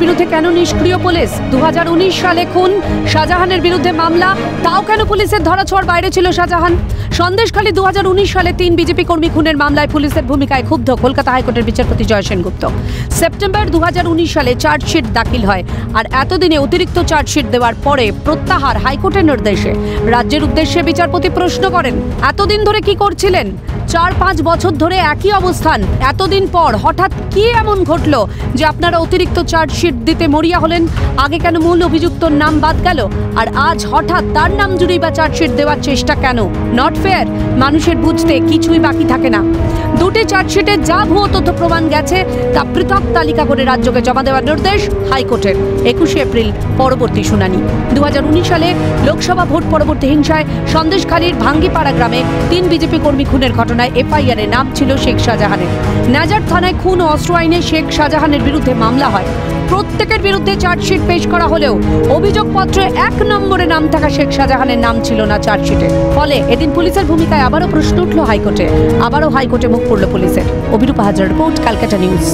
বিরুদ্ধে কেন নিষ্ক্রিয় পুলিশ? 2019 সালে খুন, শাহজাহানের বিরুদ্ধে মামলা, তাও কেন পুলিশের ধরাছোঁয়ার বাইরে ছিল শাহজাহান? সন্দেশখালী 2019 সালে 3 বিজেপি কর্মী খুনের মামলায় পুলিশের ভূমিকায় ক্ষুব্ধ কলকাতা হাইকোর্টের বিচারপতি জয় সেনগুপ্ত। সেপ্টেম্বর 2019 সালে চার্জশিট দাখিল হয়, আর এতদিনে অতিরিক্ত চার্জশিট দেওয়ার পরে প্রত্যাহার হাইকোর্টের নির্দেশে। রাজ্যের উদ্দেশ্যে বিচারপতি প্রশ্ন করেন, এতদিন ধরে কি করছিলেন? 4-5 বছর ধরে একই অবস্থান, এতদিন পর হঠাৎ কি এমন ঘটলো যে আপনারা অতিরিক্ত চার্জশিট দিতে মরিয়া হলেন? আগে কেন মূল অভিযুক্তর নাম বাদ গেল, আর আজ হঠাৎ তার নাম জুড়েই বা চার্জশিট দেওয়ার চেষ্টা কেন? Not fair. মানুষের বুঝতে কিছুই বাকি থাকে না। দুটি চার্জশিটে যা ভুয়ো তথ্য প্রমাণ গেছে তা পৃথক তালিকা করে রাজ্যকে জমা দেওয়ার নির্দেশ হাইকোর্টের। 21 এপ্রিল পরবর্তী শুনানি। 2019 সালে লোকসভা ভোট পরবর্তী হিংসায় সন্দেশখালীর ভাঙ্গিপাড়া গ্রামে 3 বিজেপি কর্মী খুনের ঘটনায় এফআইআরে নাম ছিল শেখ শাহজাহানের। নাজার থানায় খুন ও অস্ত্র আইনে শেখ শাহজাহানের বিরুদ্ধে মামলা হয়। প্রত্যেকের বিরুদ্ধে চার্জশিট পেশ করা হলেও অভিযোগপত্রে 1 নম্বরে নাম থাকা শেখ শাহজাহানের নাম ছিল না চার্জশিটে। ফলে এদিন পুলিশের ভূমিকায় আবারও প্রশ্ন উঠল হাইকোর্টে। আবারও হাইকোর্টে মুখ পড়ল পুলিশের। অভিরূপা হাজরার রিপোর্ট, ক্যালকাটা নিউজ।